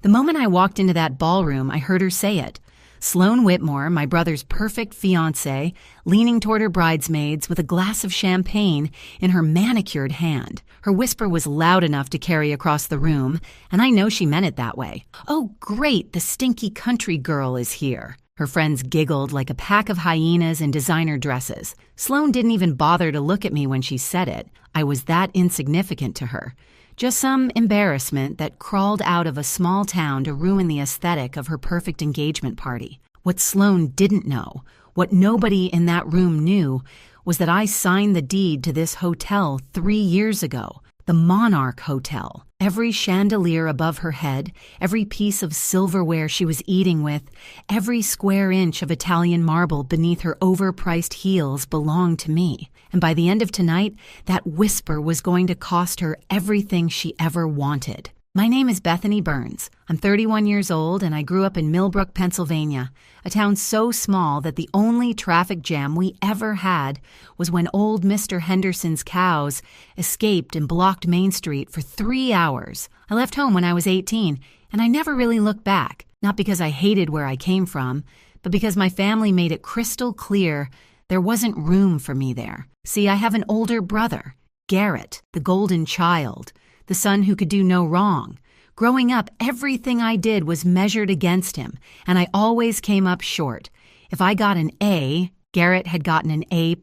The moment I walked into that ballroom, I heard her say it. Sloan Whitmore, my brother's perfect fiancée, leaning toward her bridesmaids with a glass of champagne in her manicured hand. Her whisper was loud enough to carry across the room, and I know she meant it that way. "Oh, great, the stinky country girl is here." Her friends giggled like a pack of hyenas in designer dresses. Sloan didn't even bother to look at me when she said it. I was that insignificant to her. Just some embarrassment that crawled out of a small town to ruin the aesthetic of her perfect engagement party. What Sloan didn't know, what nobody in that room knew, was that I signed the deed to this hotel 3 years ago, the Monarch Hotel. Every chandelier above her head, every piece of silverware she was eating with, every square inch of Italian marble beneath her overpriced heels belonged to me. And by the end of tonight, that whisper was going to cost her everything she ever wanted. My name is Bethany Burns. I'm 31 years old, and I grew up in Millbrook, Pennsylvania, a town so small that the only traffic jam we ever had was when old Mr. Henderson's cows escaped and blocked Main Street for 3 hours. I left home when I was 18, and I never really looked back, not because I hated where I came from, but because my family made it crystal clear there wasn't room for me there. See, I have an older brother, Garrett, the golden child, the son who could do no wrong. Growing up, everything I did was measured against him, and I always came up short. If I got an A, Garrett had gotten an A+.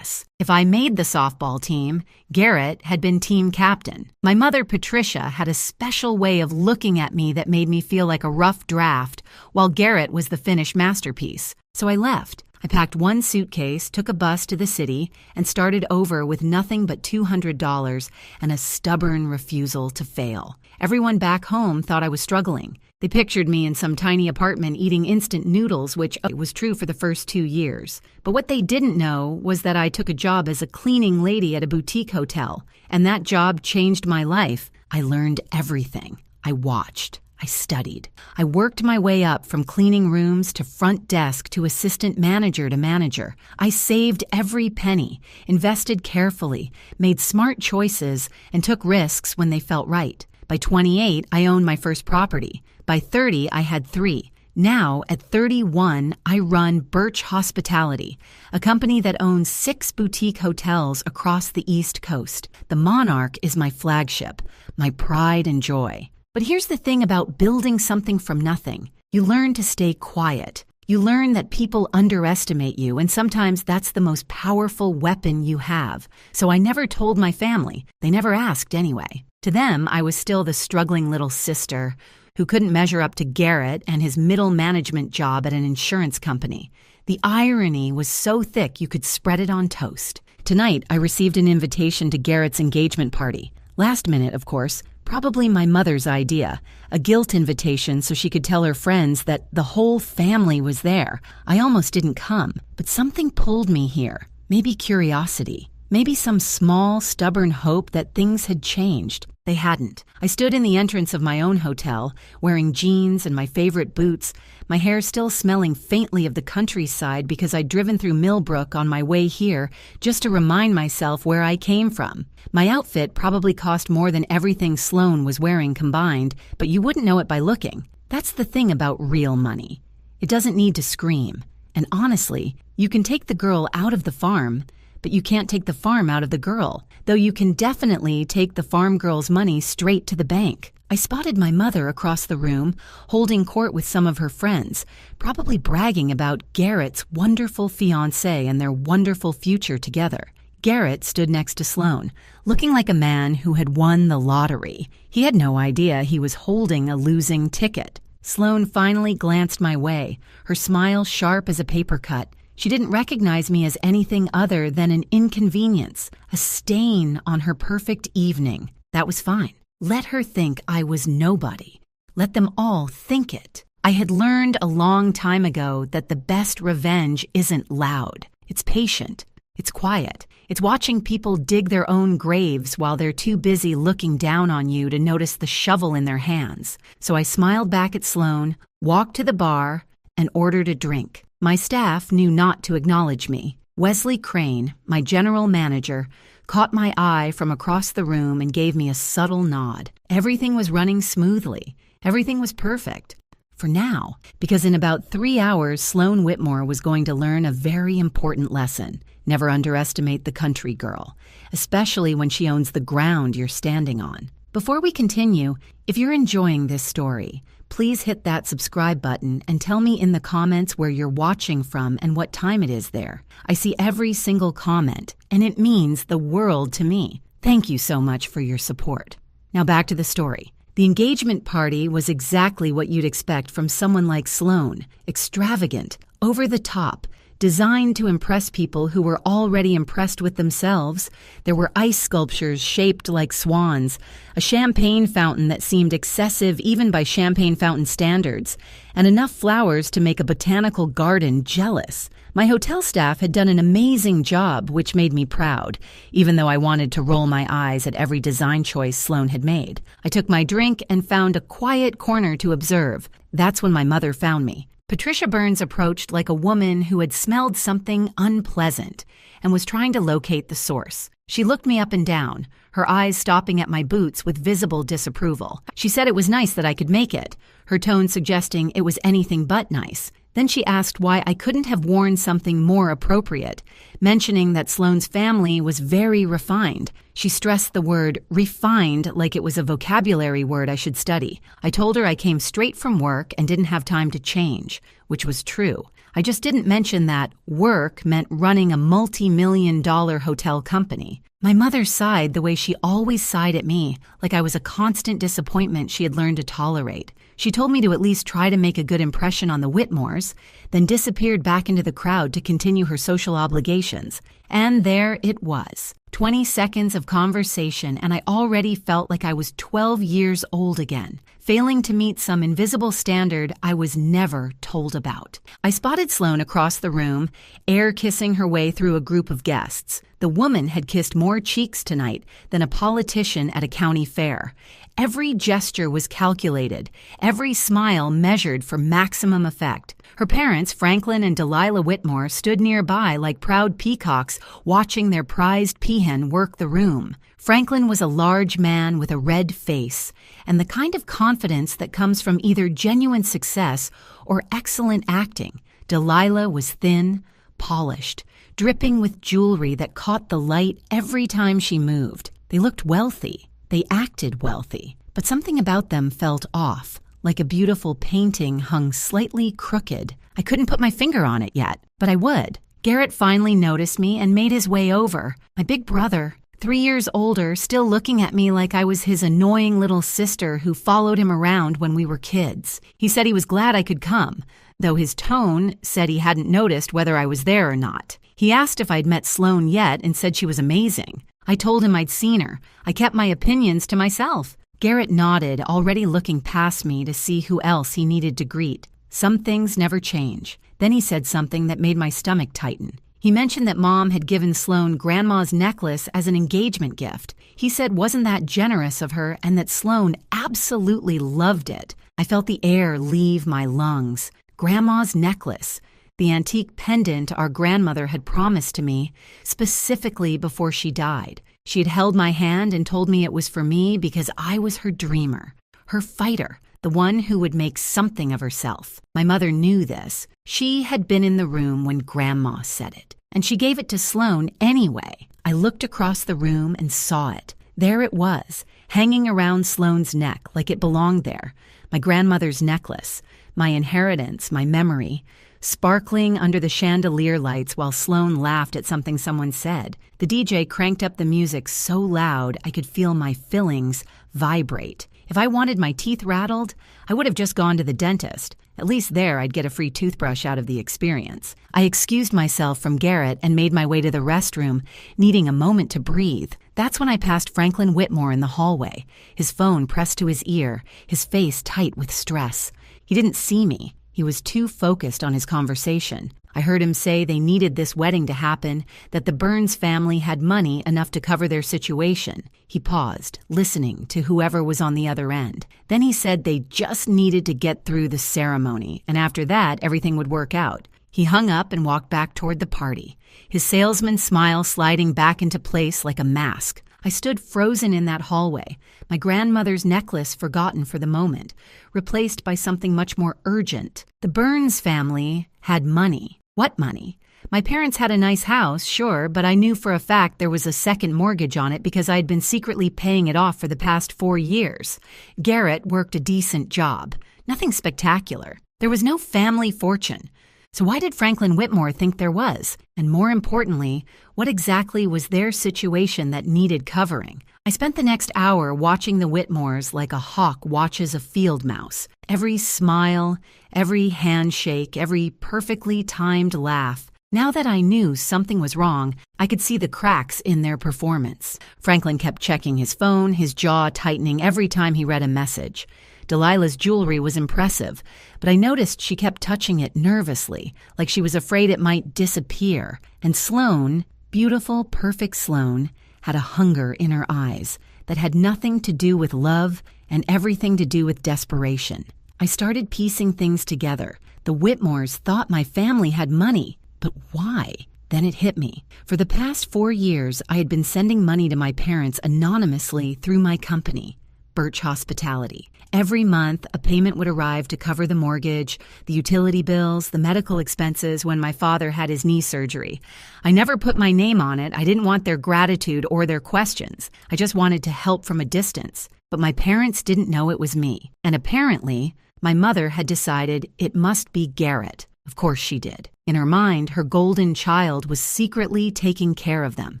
If I made the softball team, Garrett had been team captain. My mother, Patricia, had a special way of looking at me that made me feel like a rough draft, while Garrett was the finished masterpiece. So I left. I packed one suitcase, took a bus to the city, and started over with nothing but $200 and a stubborn refusal to fail. Everyone back home thought I was struggling. They pictured me in some tiny apartment eating instant noodles, which was true for the first 2 years. But what they didn't know was that I took a job as a cleaning lady at a boutique hotel, and that job changed my life. I learned everything. I watched. I studied. I worked my way up from cleaning rooms to front desk to assistant manager to manager. I saved every penny, invested carefully, made smart choices, and took risks when they felt right. By 28, I owned my first property. By 30, I had 3. Now, at 31, I run Birch Hospitality, a company that owns 6 boutique hotels across the East Coast. The Monarch is my flagship, my pride and joy. But here's the thing about building something from nothing. You learn to stay quiet. You learn that people underestimate you, and sometimes that's the most powerful weapon you have. So I never told my family. They never asked anyway. To them, I was still the struggling little sister who couldn't measure up to Garrett and his middle management job at an insurance company. The irony was so thick you could spread it on toast. Tonight, I received an invitation to Garrett's engagement party. Last minute, of course. Probably my mother's idea, a guilt invitation so she could tell her friends that the whole family was there. I almost didn't come, but something pulled me here. Maybe curiosity. Maybe some small, stubborn hope that things had changed. They hadn't. I stood in the entrance of my own hotel, wearing jeans and my favorite boots, my hair still smelling faintly of the countryside because I'd driven through Millbrook on my way here just to remind myself where I came from. My outfit probably cost more than everything Sloan was wearing combined, but you wouldn't know it by looking. That's the thing about real money. It doesn't need to scream. And honestly, you can take the girl out of the farm, but you can't take the farm out of the girl, though you can definitely take the farm girl's money straight to the bank. I spotted my mother across the room, holding court with some of her friends, probably bragging about Garrett's wonderful fiancé and their wonderful future together. Garrett stood next to Sloan, looking like a man who had won the lottery. He had no idea he was holding a losing ticket. Sloan finally glanced my way, her smile sharp as a paper cut. She didn't recognize me as anything other than an inconvenience, a stain on her perfect evening. That was fine. Let her think I was nobody. Let them all think it. I had learned a long time ago that the best revenge isn't loud. It's patient. It's quiet. It's watching people dig their own graves while they're too busy looking down on you to notice the shovel in their hands. So I smiled back at Sloan, walked to the bar, and ordered a drink. My staff knew not to acknowledge me. Wesley Crane, my general manager, caught my eye from across the room and gave me a subtle nod. Everything was running smoothly, Everything was perfect. For now, because in about 3 hours, Sloan Whitmore was going to learn a very important lesson. Never underestimate the country girl, especially when she owns the ground you're standing on. Before we continue, if you're enjoying this story, please hit that subscribe button and tell me in the comments where you're watching from and what time it is there. I see every single comment, and it means the world to me. Thank you so much for your support. Now back to the story. The engagement party was exactly what you'd expect from someone like Sloan. Extravagant, over the top, designed to impress people who were already impressed with themselves. There were ice sculptures shaped like swans, a champagne fountain that seemed excessive even by champagne fountain standards, and enough flowers to make a botanical garden jealous. My hotel staff had done an amazing job, which made me proud, even though I wanted to roll my eyes at every design choice Sloan had made. I took my drink and found a quiet corner to observe. That's when my mother found me. Patricia Burns approached like a woman who had smelled something unpleasant and was trying to locate the source. She looked me up and down, her eyes stopping at my boots with visible disapproval. She said it was nice that I could make it, her tone suggesting it was anything but nice. Then she asked why I couldn't have worn something more appropriate, mentioning that Sloan's family was very refined. She stressed the word refined like it was a vocabulary word I should study. I told her I came straight from work and didn't have time to change, which was true. I just didn't mention that work meant running a multi-million-dollar hotel company. My mother sighed the way she always sighed at me, like I was a constant disappointment she had learned to tolerate. She told me to at least try to make a good impression on the Whitmores, then disappeared back into the crowd to continue her social obligations. And there it was. 20 seconds of conversation, and I already felt like I was 12 years old again, failing to meet some invisible standard I was never told about. I spotted Sloan across the room, air kissing her way through a group of guests. The woman had kissed more cheeks tonight than a politician at a county fair. Every gesture was calculated, every smile measured for maximum effect. Her parents, Franklin and Delilah Whitmore, stood nearby like proud peacocks watching their prized peahen work the room. Franklin was a large man with a red face, and the kind of confidence that comes from either genuine success or excellent acting. Delilah was thin, polished, dripping with jewelry that caught the light every time she moved. They looked wealthy. They acted wealthy, but something about them felt off, like a beautiful painting hung slightly crooked. I couldn't put my finger on it yet, but I would. Garrett finally noticed me and made his way over. My big brother, 3 years older, still looking at me like I was his annoying little sister who followed him around when we were kids. He said he was glad I could come, though his tone said he hadn't noticed whether I was there or not. He asked if I'd met Sloan yet and said she was amazing. I told him I'd seen her. I kept my opinions to myself. Garrett nodded, already looking past me to see who else he needed to greet. Some things never change. Then he said something that made my stomach tighten. He mentioned that Mom had given Sloan Grandma's necklace as an engagement gift. He said wasn't that generous of her and that Sloan absolutely loved it. I felt the air leave my lungs. Grandma's necklace. The antique pendant our grandmother had promised to me, specifically before she died. She had held my hand and told me it was for me because I was her dreamer, her fighter, the one who would make something of herself. My mother knew this. She had been in the room when Grandma said it, and she gave it to Sloan anyway. I looked across the room and saw it. There it was, hanging around Sloan's neck like it belonged there. My grandmother's necklace, my inheritance, my memory, sparkling under the chandelier lights while Sloan laughed at something someone said. The DJ cranked up the music so loud I could feel my fillings vibrate. If I wanted my teeth rattled, I would have just gone to the dentist. At least there I'd get a free toothbrush out of the experience. I excused myself from Garrett and made my way to the restroom, needing a moment to breathe. That's when I passed Franklin Whitmore in the hallway, his phone pressed to his ear, his face tight with stress. He didn't see me. He was too focused on his conversation. I heard him say they needed this wedding to happen, that the Burns family had money enough to cover their situation. He paused, listening to whoever was on the other end. Then he said they just needed to get through the ceremony, and after that, everything would work out. He hung up and walked back toward the party, his salesman smile sliding back into place like a mask. I stood frozen in that hallway, my grandmother's necklace forgotten for the moment, replaced by something much more urgent. The Burns family had money. What money? My parents had a nice house, sure, but I knew for a fact there was a second mortgage on it because I had been secretly paying it off for the past 4 years. Garrett worked a decent job. Nothing spectacular. There was no family fortune. So why did Franklin Whitmore think there was? And more importantly, what exactly was their situation that needed covering? I spent the next hour watching the Whitmores like a hawk watches a field mouse. Every smile, every handshake, every perfectly timed laugh. Now that I knew something was wrong, I could see the cracks in their performance. Franklin kept checking his phone, his jaw tightening every time he read a message. Delilah's jewelry was impressive, but I noticed she kept touching it nervously, like she was afraid it might disappear. And Sloane, beautiful, perfect Sloane, had a hunger in her eyes that had nothing to do with love and everything to do with desperation. I started piecing things together. The Whitmores thought my family had money, but why? Then it hit me. For the past 4 years, I had been sending money to my parents anonymously through my company, Birch Hospitality. Every month, a payment would arrive to cover the mortgage, the utility bills, the medical expenses when my father had his knee surgery. I never put my name on it. I didn't want their gratitude or their questions. I just wanted to help from a distance. But my parents didn't know it was me. And apparently, my mother had decided it must be Garrett. Of course she did. In her mind, her golden child was secretly taking care of them,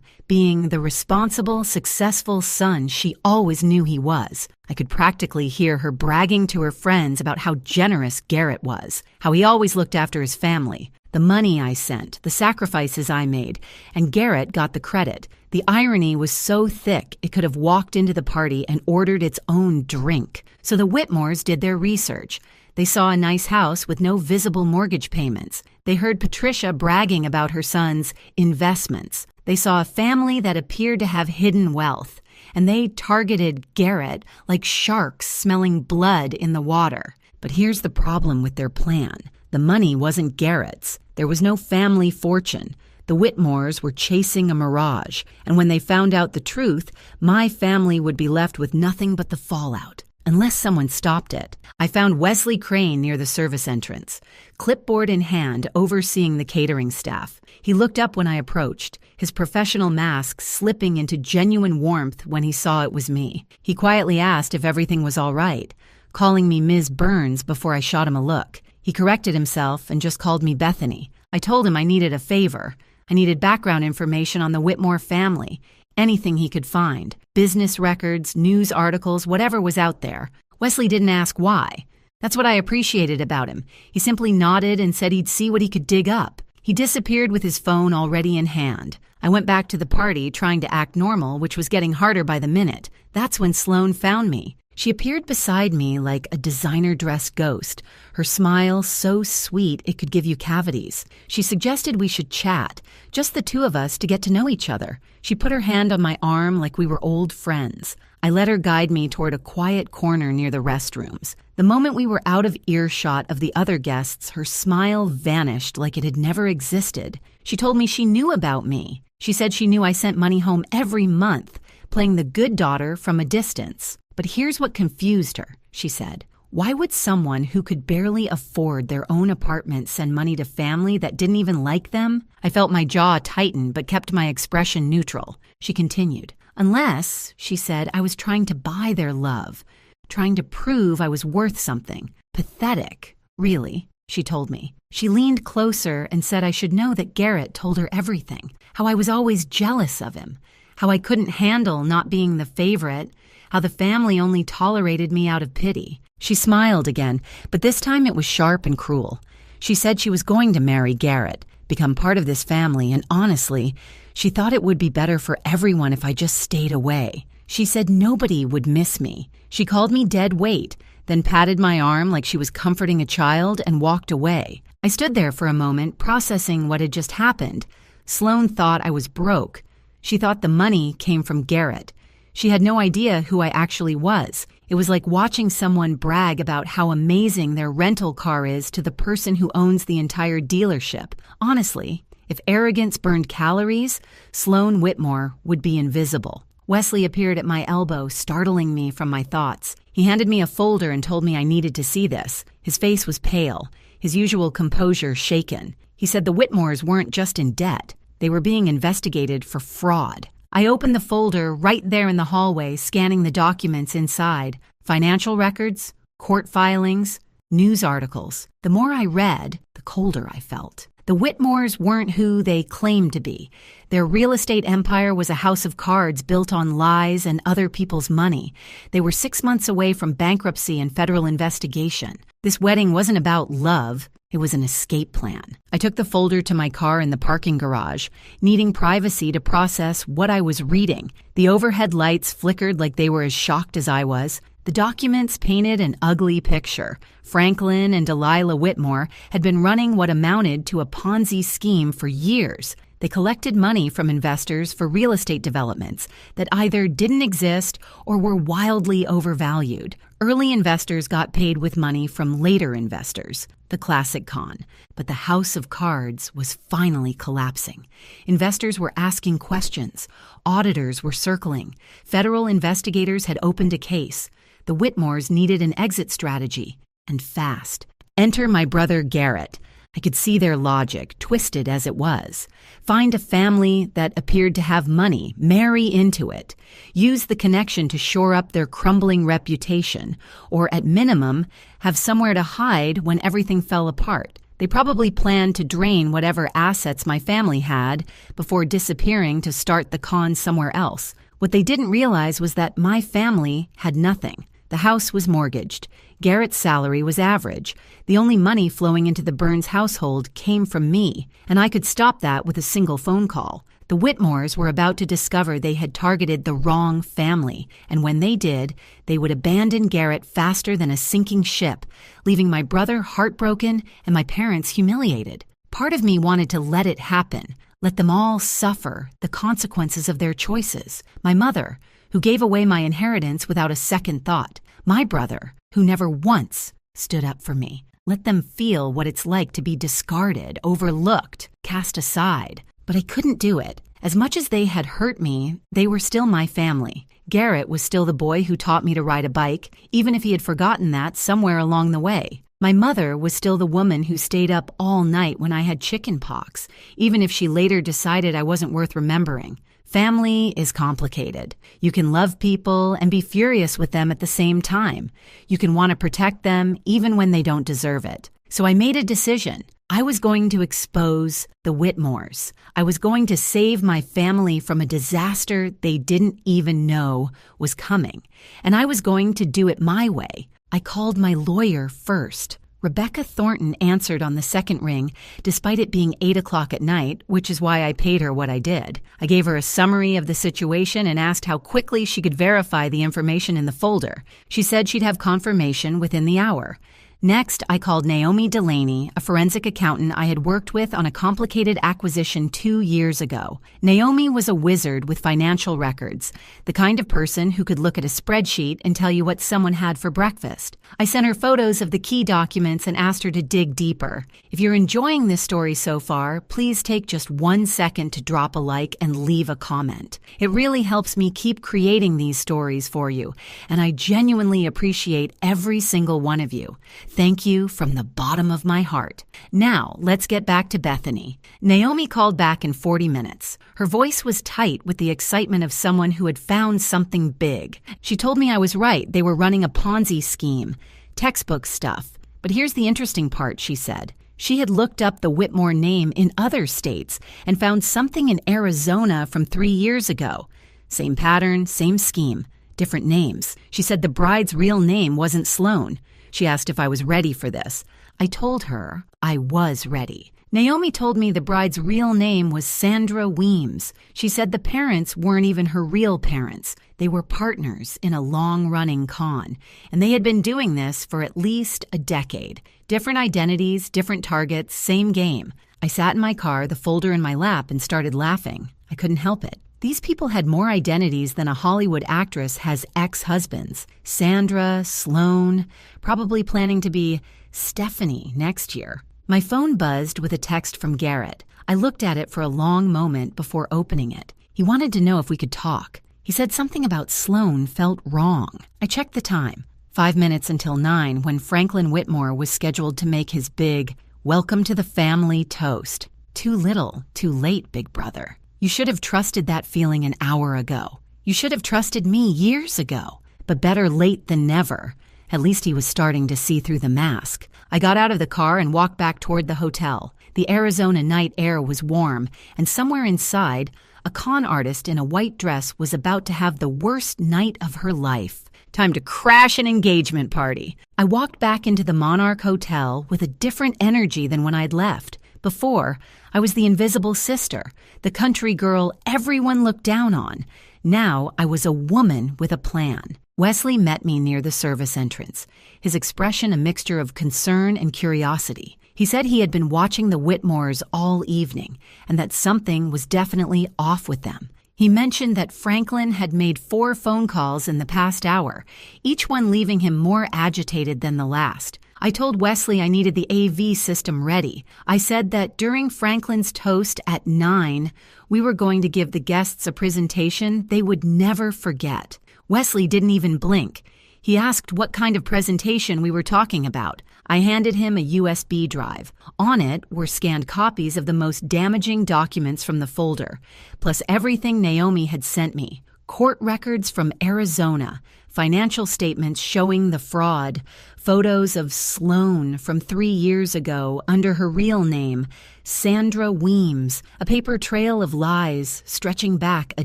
being the responsible, successful son she always knew he was. I could practically hear her bragging to her friends about how generous Garrett was, how he always looked after his family, the money I sent, the sacrifices I made, and Garrett got the credit. The irony was so thick it could have walked into the party and ordered its own drink. So the Whitmores did their research. They saw a nice house with no visible mortgage payments. They heard Patricia bragging about her son's investments. They saw a family that appeared to have hidden wealth. And they targeted Garrett like sharks smelling blood in the water. But here's the problem with their plan. The money wasn't Garrett's. There was no family fortune. The Whitmores were chasing a mirage. And when they found out the truth, my family would be left with nothing but the fallout. Unless someone stopped it. I found Wesley Crane near the service entrance, clipboard in hand, overseeing the catering staff. He looked up when I approached, his professional mask slipping into genuine warmth when he saw it was me. He quietly asked if everything was all right, calling me Ms. Burns before I shot him a look. He corrected himself and just called me Bethany. I told him I needed a favor. I needed background information on the Whitmore family. Anything he could find. Business records, news articles, whatever was out there. Wesley didn't ask why. That's what I appreciated about him. He simply nodded and said he'd see what he could dig up. He disappeared with his phone already in hand. I went back to the party trying to act normal, which was getting harder by the minute. That's when Sloane found me. She appeared beside me like a designer-dressed ghost, her smile so sweet it could give you cavities. She suggested we should chat, just the two of us to get to know each other. She put her hand on my arm like we were old friends. I let her guide me toward a quiet corner near the restrooms. The moment we were out of earshot of the other guests, her smile vanished like it had never existed. She told me she knew about me. She said she knew I sent money home every month, playing the good daughter from a distance. But here's what confused her, she said. Why would someone who could barely afford their own apartment send money to family that didn't even like them? I felt my jaw tighten but kept my expression neutral. She continued. Unless, she said, I was trying to buy their love, trying to prove I was worth something. Pathetic, really, she told me. She leaned closer and said I should know that Garrett told her everything, how I was always jealous of him, how I couldn't handle not being the favorite, how the family only tolerated me out of pity. She smiled again, but this time it was sharp and cruel. She said she was going to marry Garrett, become part of this family, and honestly, she thought it would be better for everyone if I just stayed away. She said nobody would miss me. She called me dead weight, then patted my arm like she was comforting a child and walked away. I stood there for a moment, processing what had just happened. Sloane thought I was broke. She thought the money came from Garrett. She had no idea who I actually was. It was like watching someone brag about how amazing their rental car is to the person who owns the entire dealership. Honestly, if arrogance burned calories, Sloane Whitmore would be invisible. Wesley appeared at my elbow, startling me from my thoughts. He handed me a folder and told me I needed to see this. His face was pale, his usual composure shaken. He said the Whitmores weren't just in debt. They were being investigated for fraud. I opened the folder right there in the hallway, scanning the documents inside. Financial records, court filings, news articles. The more I read, the colder I felt. The Whitmores weren't who they claimed to be. Their real estate empire was a house of cards built on lies and other people's money. They were 6 months away from bankruptcy and federal investigation. This wedding wasn't about love. It was an escape plan. I took the folder to my car in the parking garage, needing privacy to process what I was reading. The overhead lights flickered like they were as shocked as I was. The documents painted an ugly picture. Franklin and Delilah Whitmore had been running what amounted to a Ponzi scheme for years. They collected money from investors for real estate developments that either didn't exist or were wildly overvalued. Early investors got paid with money from later investors, the classic con. But the house of cards was finally collapsing. Investors were asking questions. Auditors were circling. Federal investigators had opened a case. The Whitmores needed an exit strategy, and fast. Enter my brother Garrett. I could see their logic, twisted as it was. Find a family that appeared to have money, marry into it. Use the connection to shore up their crumbling reputation, or at minimum, have somewhere to hide when everything fell apart. They probably planned to drain whatever assets my family had before disappearing to start the con somewhere else. What they didn't realize was that my family had nothing. The house was mortgaged. Garrett's salary was average. The only money flowing into the Burns household came from me, and I could stop that with a single phone call. The Whitmores were about to discover they had targeted the wrong family, and when they did, they would abandon Garrett faster than a sinking ship, leaving my brother heartbroken and my parents humiliated. Part of me wanted to let it happen, let them all suffer the consequences of their choices. My mother, who gave away my inheritance without a second thought. My brother, who never once stood up for me. Let them feel what it's like to be discarded, overlooked, cast aside. But I couldn't do it. As much as they had hurt me, they were still my family. Garrett was still the boy who taught me to ride a bike, even if he had forgotten that somewhere along the way. My mother was still the woman who stayed up all night when I had chicken pox, even if she later decided I wasn't worth remembering. Family is complicated. You can love people and be furious with them at the same time. You can want to protect them even when they don't deserve it. So I made a decision. I was going to expose the Whitmores. I was going to save my family from a disaster they didn't even know was coming. And I was going to do it my way. I called my lawyer first. Rebecca Thornton answered on the second ring, despite it being 8 o'clock at night, which is why I paid her what I did. I gave her a summary of the situation and asked how quickly she could verify the information in the folder. She said she'd have confirmation within the hour. Next, I called Naomi Delaney, a forensic accountant I had worked with on a complicated acquisition 2 years ago. Naomi was a wizard with financial records, the kind of person who could look at a spreadsheet and tell you what someone had for breakfast. I sent her photos of the key documents and asked her to dig deeper. If you're enjoying this story so far, please take just 1 second to drop a like and leave a comment. It really helps me keep creating these stories for you, and I genuinely appreciate every single one of you. Thank you from the bottom of my heart. Now, let's get back to Bethany. Naomi called back in 40 minutes. Her voice was tight with the excitement of someone who had found something big. She told me I was right. They were running a Ponzi scheme. Textbook stuff. But here's the interesting part, she said. She had looked up the Whitmore name in other states and found something in Arizona from 3 years ago. Same pattern, same scheme, different names. She said the bride's real name wasn't Sloan. She asked if I was ready for this. I told her I was ready. Naomi told me the bride's real name was Sandra Weems. She said the parents weren't even her real parents. They were partners in a long-running con, and they had been doing this for at least a decade. Different identities, different targets, same game. I sat in my car, the folder in my lap, and started laughing. I couldn't help it. These people had more identities than a Hollywood actress has ex-husbands. Sandra, Sloan, probably planning to be Stephanie next year. My phone buzzed with a text from Garrett. I looked at it for a long moment before opening it. He wanted to know if we could talk. He said something about Sloane felt wrong. I checked the time. 5 minutes until 9 when Franklin Whitmore was scheduled to make his big welcome to the family toast. Too little, too late, big brother. You should have trusted that feeling an hour ago. You should have trusted me years ago. But better late than never. At least he was starting to see through the mask. I got out of the car and walked back toward the hotel. The Arizona night air was warm, and somewhere inside, a con artist in a white dress was about to have the worst night of her life. Time to crash an engagement party. I walked back into the Monarch Hotel with a different energy than when I'd left. Before, I was the invisible sister, the country girl everyone looked down on. Now, I was a woman with a plan. Wesley met me near the service entrance, his expression a mixture of concern and curiosity. He said he had been watching the Whitmores all evening, and that something was definitely off with them. He mentioned that Franklin had made 4 phone calls in the past hour, each one leaving him more agitated than the last. I told Wesley I needed the AV system ready. I said that during Franklin's toast at 9, we were going to give the guests a presentation they would never forget. Wesley didn't even blink. He asked what kind of presentation we were talking about. I handed him a USB drive. On it were scanned copies of the most damaging documents from the folder, plus everything Naomi had sent me. Court records from Arizona, financial statements showing the fraud, photos of Sloane from 3 years ago under her real name, Sandra Weems, a paper trail of lies stretching back a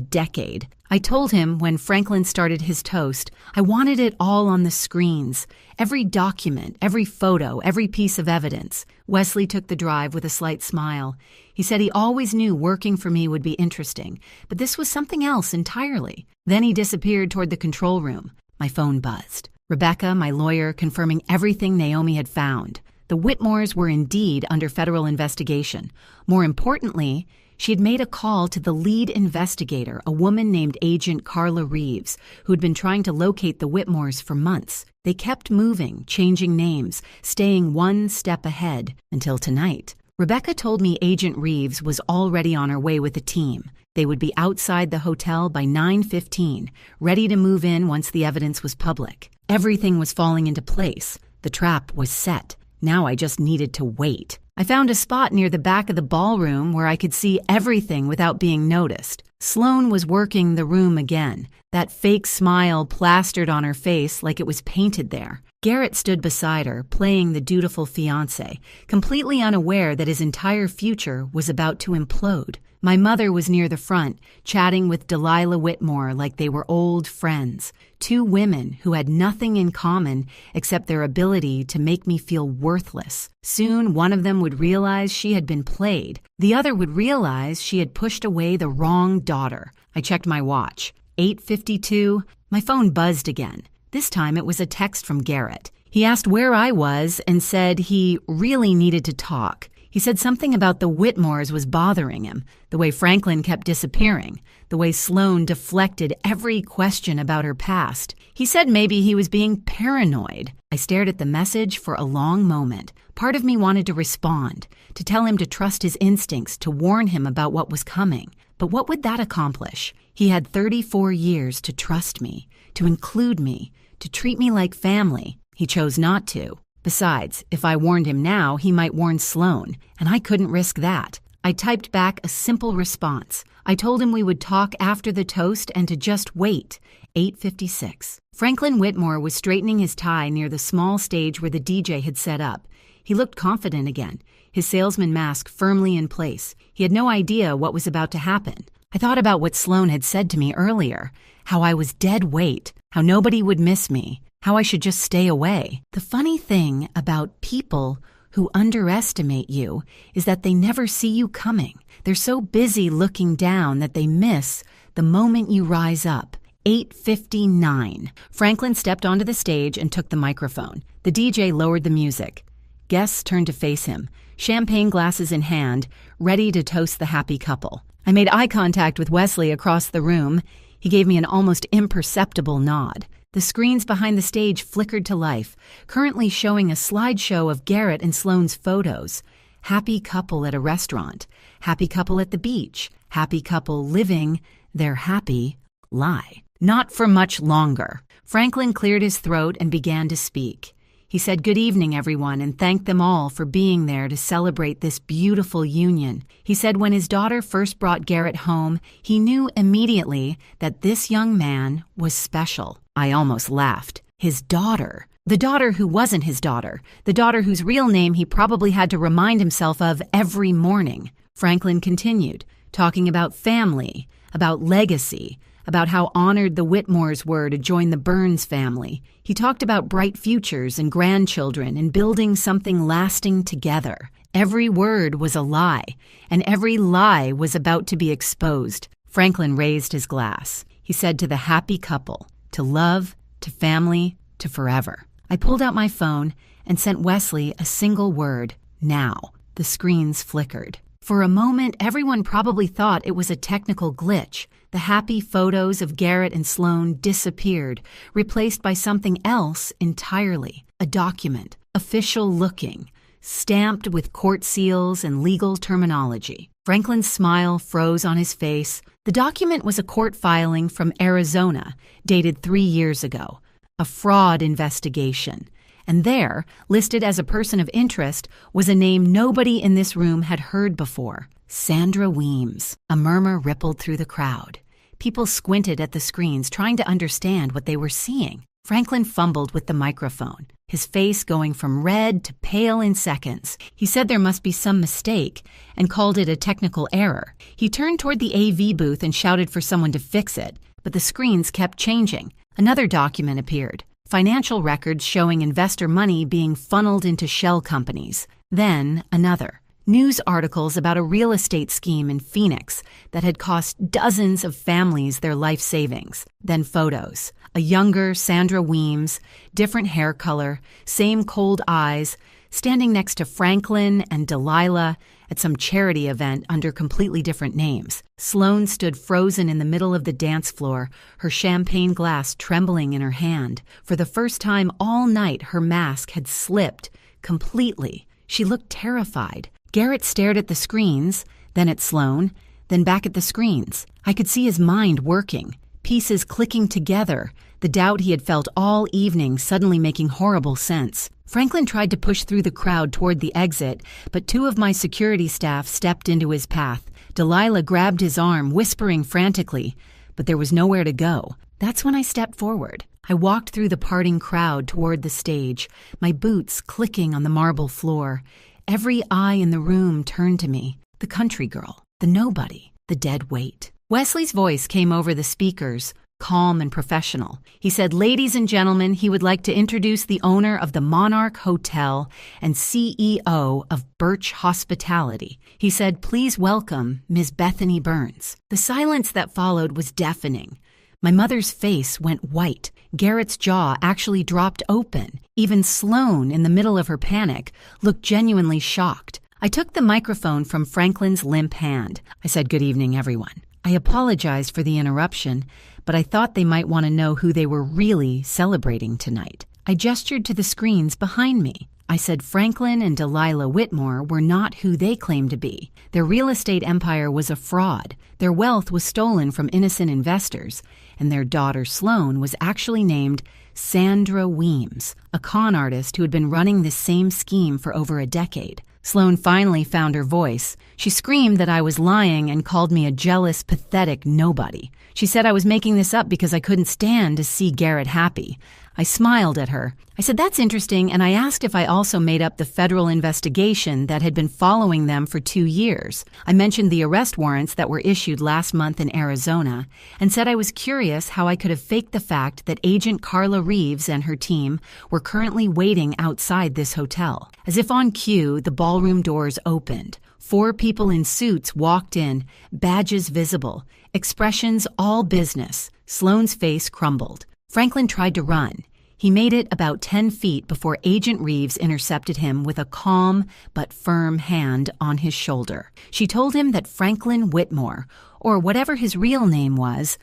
decade. I told him when Franklin started his toast, I wanted it all on the screens. Every document, every photo, every piece of evidence. Wesley took the drive with a slight smile. He said he always knew working for me would be interesting, but this was something else entirely. Then he disappeared toward the control room. My phone buzzed. Rebecca, my lawyer, confirming everything Naomi had found. The Whitmores were indeed under federal investigation. More importantly, she had made a call to the lead investigator, a woman named Agent Carla Reeves, who had been trying to locate the Whitmores for months. They kept moving, changing names, staying one step ahead, until tonight. Rebecca told me Agent Reeves was already on her way with a team. They would be outside the hotel by 9:15, ready to move in once the evidence was public. Everything was falling into place. The trap was set. Now I just needed to wait. I found a spot near the back of the ballroom where I could see everything without being noticed. Sloane was working the room again, that fake smile plastered on her face like it was painted there. Garrett stood beside her, playing the dutiful fiancé, completely unaware that his entire future was about to implode. My mother was near the front, chatting with Delilah Whitmore like they were old friends. 2 women who had nothing in common except their ability to make me feel worthless. Soon, one of them would realize she had been played. The other would realize she had pushed away the wrong daughter. I checked my watch. 8:52. My phone buzzed again. This time it was a text from Garrett. He asked where I was and said he really needed to talk. He said something about the Whitmores was bothering him, the way Franklin kept disappearing, the way Sloane deflected every question about her past. He said maybe he was being paranoid. I stared at the message for a long moment. Part of me wanted to respond, to tell him to trust his instincts, to warn him about what was coming. But what would that accomplish? He had 34 years to trust me, to include me, to treat me like family. He chose not to. Besides, if I warned him now, he might warn Sloane, and I couldn't risk that. I typed back a simple response. I told him we would talk after the toast and to just wait. 8:56. Franklin Whitmore was straightening his tie near the small stage where the DJ had set up. He looked confident again, his salesman mask firmly in place. He had no idea what was about to happen. I thought about what Sloane had said to me earlier, how I was dead weight, how nobody would miss me, how I should just stay away. The funny thing about people who underestimate you is that they never see you coming. They're so busy looking down that they miss the moment you rise up. 8:59. Franklin stepped onto the stage and took the microphone. The DJ lowered the music. Guests turned to face him, champagne glasses in hand, ready to toast the happy couple. I made eye contact with Wesley across the room. He gave me an almost imperceptible nod. The screens behind the stage flickered to life, currently showing a slideshow of Garrett and Sloane's photos. Happy couple at a restaurant, happy couple at the beach, happy couple living their happy Lie. Not for much longer. Franklin cleared his throat and began to speak. He said good evening, everyone, and thanked them all for being there to celebrate this beautiful union. He said when his daughter first brought Garrett home, he knew immediately that this young man was special. I almost laughed. His daughter. The daughter who wasn't his daughter. The daughter whose real name he probably had to remind himself of every morning. Franklin continued, talking about family, about legacy, about how honored the Whitmores were to join the Burns family. He talked about bright futures and grandchildren and building something lasting together. Every word was a lie, and every lie was about to be exposed. Franklin raised his glass. He said to the happy couple, to love, to family, to forever. I pulled out my phone and sent Wesley a single word, now. The screens flickered. For a moment, everyone probably thought it was a technical glitch. The happy photos of Garrett and Sloane disappeared, replaced by something else entirely. A document, official looking, stamped with court seals and legal terminology. Franklin's smile froze on his face. The document was a court filing from Arizona, dated 3 years ago. A fraud investigation. And there, listed as a person of interest, was a name nobody in this room had heard before. Sandra Weems. A murmur rippled through the crowd. People squinted at the screens, trying to understand what they were seeing. Franklin fumbled with the microphone, his face going from red to pale in seconds. He said there must be some mistake and called it a technical error. He turned toward the AV booth and shouted for someone to fix it, but the screens kept changing. Another document appeared. Financial records showing investor money being funneled into shell companies. Then another. News articles about a real estate scheme in Phoenix that had cost dozens of families their life savings. Then photos. A younger Sandra Weems, different hair color, same cold eyes, standing next to Franklin and Delilah at some charity event under completely different names. Sloane stood frozen in the middle of the dance floor, her champagne glass trembling in her hand. For the first time all night, her mask had slipped completely. She looked terrified. Garrett stared at the screens, then at Sloane, then back at the screens. I could see his mind working, pieces clicking together, the doubt he had felt all evening suddenly making horrible sense. Franklin tried to push through the crowd toward the exit, but 2 of my security staff stepped into his path. Delilah grabbed his arm, whispering frantically, but there was nowhere to go. That's when I stepped forward. I walked through the parting crowd toward the stage, my boots clicking on the marble floor. Every eye in the room turned to me. The country girl, the nobody, the dead weight. Wesley's voice came over the speakers, calm and professional. He said, "Ladies and gentlemen, he would like to introduce the owner of the Monarch Hotel and CEO of Birch Hospitality." He said, "Please welcome Ms. Bethany Burns." The silence that followed was deafening. My mother's face went white. Garrett's jaw actually dropped open. Even Sloane, in the middle of her panic, looked genuinely shocked. I took the microphone from Franklin's limp hand. I said, "Good evening, everyone." I apologized for the interruption, but I thought they might want to know who they were really celebrating tonight. I gestured to the screens behind me. I said Franklin and Delilah Whitmore were not who they claimed to be. Their real estate empire was a fraud. Their wealth was stolen from innocent investors, and their daughter Sloane was actually named Sandra Weems, a con artist who had been running this same scheme for over a decade. Sloane finally found her voice. She screamed that I was lying and called me a jealous, pathetic nobody. She said I was making this up because I couldn't stand to see Garrett happy. I smiled at her. I said, "That's interesting," and I asked if I also made up the federal investigation that had been following them for 2 years. I mentioned the arrest warrants that were issued last month in Arizona and said I was curious how I could have faked the fact that Agent Carla Reeves and her team were currently waiting outside this hotel. As if on cue, the ballroom doors opened. 4 people in suits walked in, badges visible, expressions all business. Sloane's face crumbled. Franklin tried to run. He made it about 10 feet before Agent Reeves intercepted him with a calm but firm hand on his shoulder. She told him that Franklin Whitmore, or whatever his real name was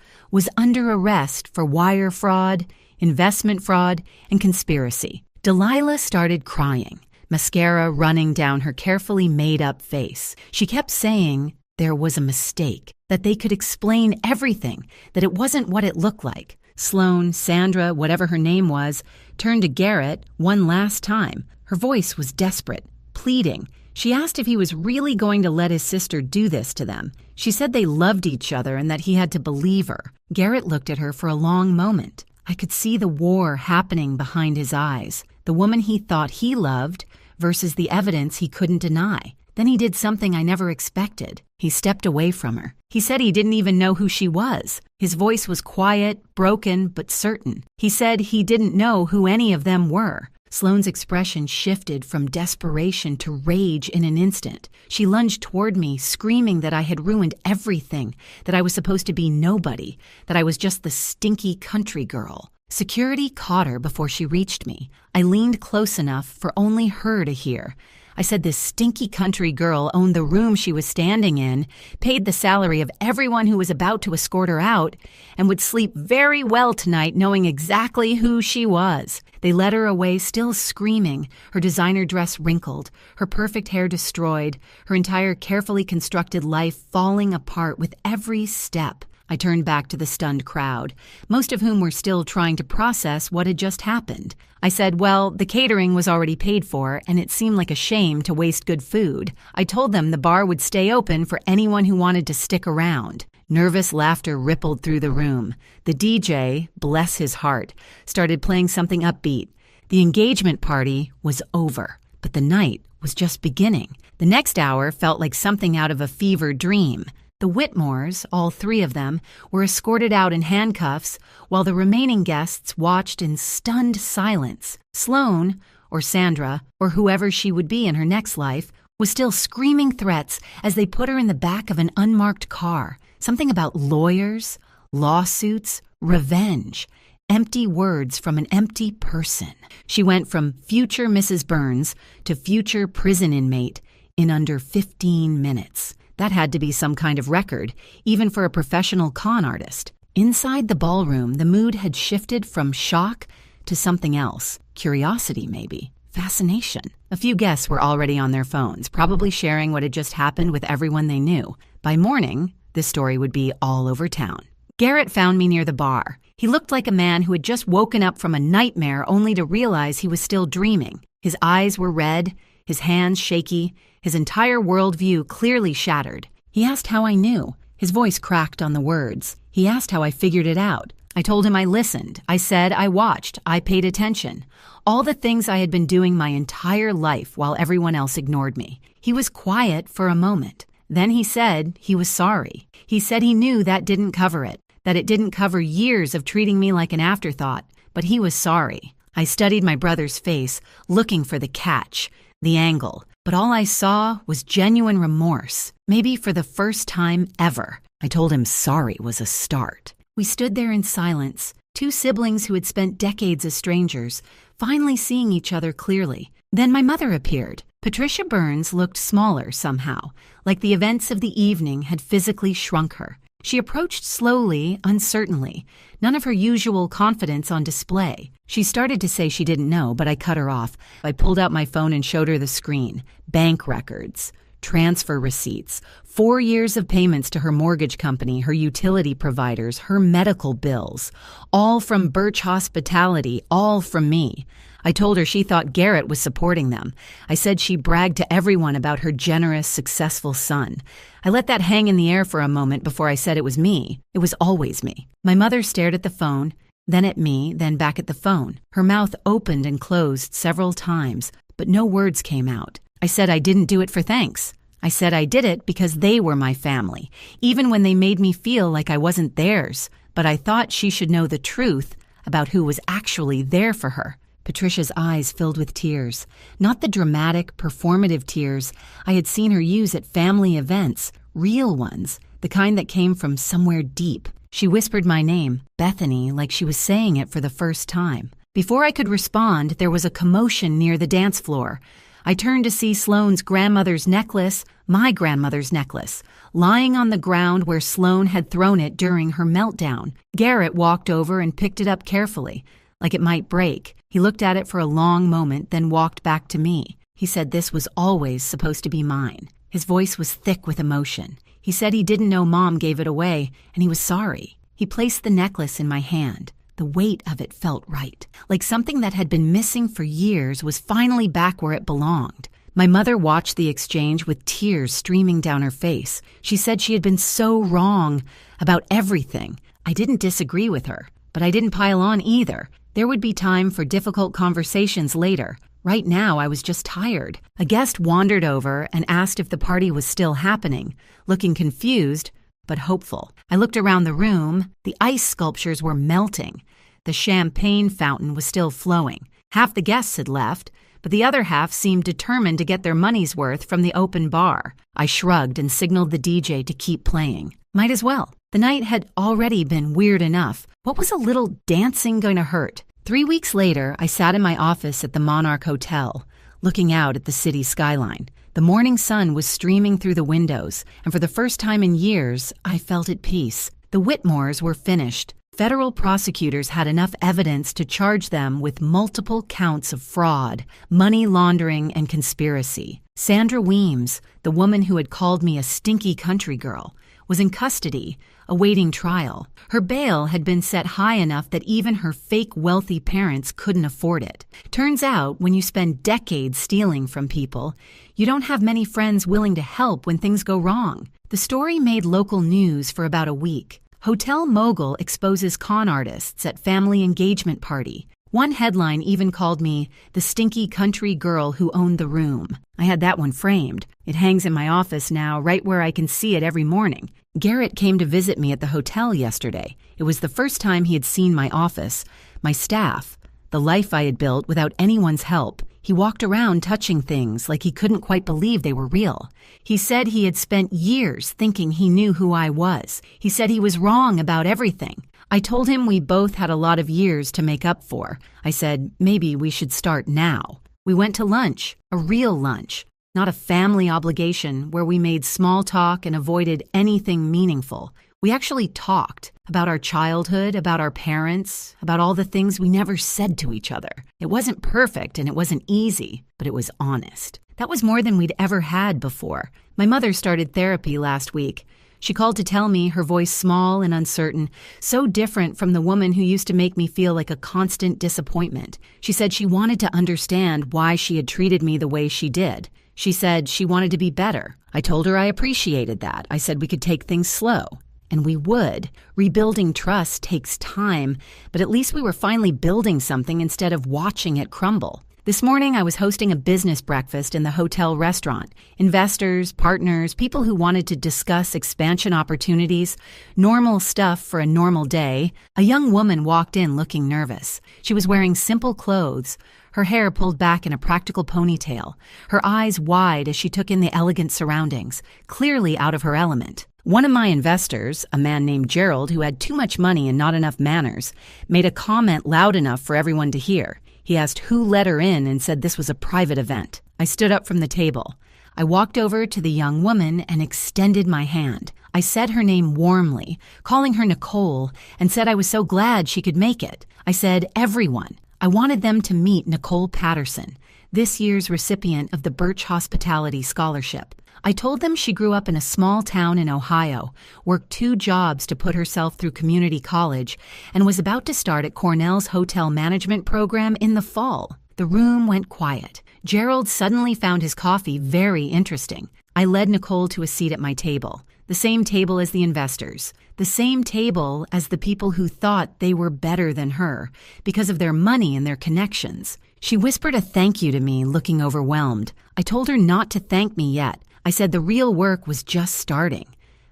under arrest for wire fraud, investment fraud, and conspiracy. Delilah started crying, mascara running down her carefully made-up face. She kept saying, there was a mistake, that they could explain everything, that it wasn't what it looked like. Sloane, Sandra, whatever her name was, turned to Garrett one last time. Her voice was desperate, pleading. She asked if he was really going to let his sister do this to them. She said they loved each other and that he had to believe her. Garrett looked at her for a long moment. I could see the war happening behind his eyes, the woman he thought he loved versus the evidence he couldn't deny. Then he did something I never expected. He stepped away from her. He said he didn't even know who she was. His voice was quiet, broken, but certain. He said he didn't know who any of them were. Sloane's expression shifted from desperation to rage in an instant. She lunged toward me, screaming that I had ruined everything, that I was supposed to be nobody, that I was just the stinky country girl. Security caught her before she reached me. I leaned close enough for only her to hear. I said this stinky country girl owned the room she was standing in, paid the salary of everyone who was about to escort her out, and would sleep very well tonight knowing exactly who she was. They led her away still screaming, her designer dress wrinkled, her perfect hair destroyed, her entire carefully constructed life falling apart with every step. I turned back to the stunned crowd, most of whom were still trying to process what had just happened. I said, well, the catering was already paid for, and it seemed like a shame to waste good food. I told them the bar would stay open for anyone who wanted to stick around. Nervous laughter rippled through the room. The DJ, bless his heart, started playing something upbeat. The engagement party was over, but the night was just beginning. The next hour felt like something out of a fever dream. The Whitmores, all three of them, were escorted out in handcuffs while the remaining guests watched in stunned silence. Sloane, or Sandra, or whoever she would be in her next life, was still screaming threats as they put her in the back of an unmarked car. Something about lawyers, lawsuits, revenge. Empty words from an empty person. She went from future Mrs. Burns to future prison inmate in under 15 minutes. That had to be some kind of record, even for a professional con artist. Inside the ballroom, the mood had shifted from shock to something else. Curiosity, maybe. Fascination. A few guests were already on their phones, probably sharing what had just happened with everyone they knew. By morning, this story would be all over town. Garrett found me near the bar. He looked like a man who had just woken up from a nightmare only to realize he was still dreaming. His eyes were red, his hands shaky, his entire worldview clearly shattered. He asked how I knew. His voice cracked on the words. He asked how I figured it out. I told him I listened. I said I watched. I paid attention. All the things I had been doing my entire life while everyone else ignored me. He was quiet for a moment. Then he said he was sorry. He said he knew that didn't cover it, that it didn't cover years of treating me like an afterthought, but he was sorry. I studied my brother's face, looking for the catch, the angle. But all I saw was genuine remorse, maybe for the first time ever. I told him sorry was a start. We stood there in silence, two siblings who had spent decades as strangers, finally seeing each other clearly. Then my mother appeared. Patricia Burns looked smaller somehow, like the events of the evening had physically shrunk her. She approached slowly, uncertainly, none of her usual confidence on display. She started to say she didn't know, but I cut her off. I pulled out my phone and showed her the screen. Bank records, transfer receipts, 4 years of payments to her mortgage company, her utility providers, her medical bills, all from Birch Hospitality, all from me. I told her she thought Garrett was supporting them. I said she bragged to everyone about her generous, successful son. I let that hang in the air for a moment before I said it was me. It was always me. My mother stared at the phone, then at me, then back at the phone. Her mouth opened and closed several times, but no words came out. I said I didn't do it for thanks. I said I did it because they were my family, even when they made me feel like I wasn't theirs. But I thought she should know the truth about who was actually there for her. Patricia's eyes filled with tears, not the dramatic, performative tears I had seen her use at family events, real ones, the kind that came from somewhere deep. She whispered my name, Bethany, like she was saying it for the first time. Before I could respond, there was a commotion near the dance floor. I turned to see Sloane's grandmother's necklace, my grandmother's necklace, lying on the ground where Sloane had thrown it during her meltdown. Garrett walked over and picked it up carefully, like it might break. He looked at it for a long moment, then walked back to me. He said this was always supposed to be mine. His voice was thick with emotion. He said he didn't know Mom gave it away, and he was sorry. He placed the necklace in my hand. The weight of it felt right, like something that had been missing for years was finally back where it belonged. My mother watched the exchange with tears streaming down her face. She said she had been so wrong about everything. I didn't disagree with her, but I didn't pile on either. There would be time for difficult conversations later. Right now, I was just tired. A guest wandered over and asked if the party was still happening, looking confused but hopeful. I looked around the room. The ice sculptures were melting. The champagne fountain was still flowing. Half the guests had left, but the other half seemed determined to get their money's worth from the open bar. I shrugged and signaled the DJ to keep playing. Might as well. The night had already been weird enough. What was a little dancing going to hurt? 3 weeks later, I sat in my office at the Monarch Hotel, looking out at the city skyline. The morning sun was streaming through the windows, and for the first time in years, I felt at peace. The Whitmores were finished. Federal prosecutors had enough evidence to charge them with multiple counts of fraud, money laundering, and conspiracy. Sandra Weems, the woman who had called me a stinky country girl, was in custody, awaiting trial. Her bail had been set high enough that even her fake wealthy parents couldn't afford it. Turns out, when you spend decades stealing from people, you don't have many friends willing to help when things go wrong. The story made local news for about a week. Hotel mogul exposes con artists at family engagement party. One headline even called me the stinky country girl who owned the room. I had that one framed. It hangs in my office now, right where I can see it every morning. Garrett came to visit me at the hotel yesterday. It was the first time he had seen my office, my staff, the life I had built without anyone's help. He walked around touching things like he couldn't quite believe they were real. He said he had spent years thinking he knew who I was. He said he was wrong about everything. I told him we both had a lot of years to make up for. I said, maybe we should start now. We went to lunch, a real lunch, not a family obligation where we made small talk and avoided anything meaningful. We actually talked about our childhood, about our parents, about all the things we never said to each other. It wasn't perfect and it wasn't easy, but it was honest. That was more than we'd ever had before. My mother started therapy last week. She called to tell me, her voice small and uncertain, so different from the woman who used to make me feel like a constant disappointment. She said she wanted to understand why she had treated me the way she did. She said she wanted to be better. I told her I appreciated that. I said we could take things slow. And we would. Rebuilding trust takes time, but at least we were finally building something instead of watching it crumble. This morning, I was hosting a business breakfast in the hotel restaurant. Investors, partners, people who wanted to discuss expansion opportunities, normal stuff for a normal day. A young woman walked in looking nervous. She was wearing simple clothes, her hair pulled back in a practical ponytail, her eyes wide as she took in the elegant surroundings, clearly out of her element. One of my investors, a man named Gerald who had too much money and not enough manners, made a comment loud enough for everyone to hear. He asked who let her in and said this was a private event. I stood up from the table. I walked over to the young woman and extended my hand. I said her name warmly, calling her Nicole, and said I was so glad she could make it. I said everyone. I wanted them to meet Nicole Patterson, this year's recipient of the Birch Hospitality Scholarship. I told them she grew up in a small town in Ohio, worked 2 jobs to put herself through community college, and was about to start at Cornell's hotel management program in the fall. The room went quiet. Gerald suddenly found his coffee very interesting. I led Nicole to a seat at my table, the same table as the investors, the same table as the people who thought they were better than her because of their money and their connections. She whispered a thank you to me, looking overwhelmed. I told her not to thank me yet. I said the real work was just starting,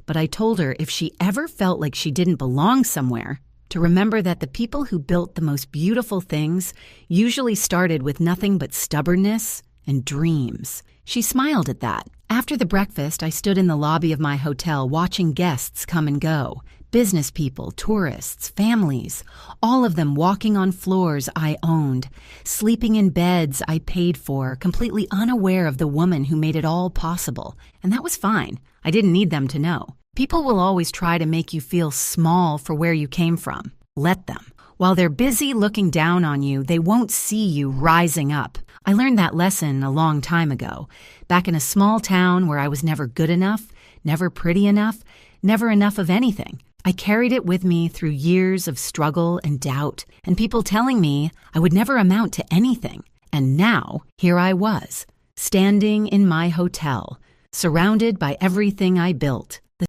but I told her if she ever felt like she didn't belong somewhere, to remember that the people who built the most beautiful things usually started with nothing but stubbornness and dreams. She smiled at that. After the breakfast, I stood in the lobby of my hotel watching guests come and go. Business people, tourists, families, all of them walking on floors I owned, sleeping in beds I paid for, completely unaware of the woman who made it all possible. And that was fine. I didn't need them to know. People will always try to make you feel small for where you came from. Let them. While they're busy looking down on you, they won't see you rising up. I learned that lesson a long time ago. Back in a small town where I was never good enough, never pretty enough, never enough of anything. I carried it with me through years of struggle and doubt, and people telling me I would never amount to anything. And now, here I was, standing in my hotel, surrounded by everything I built.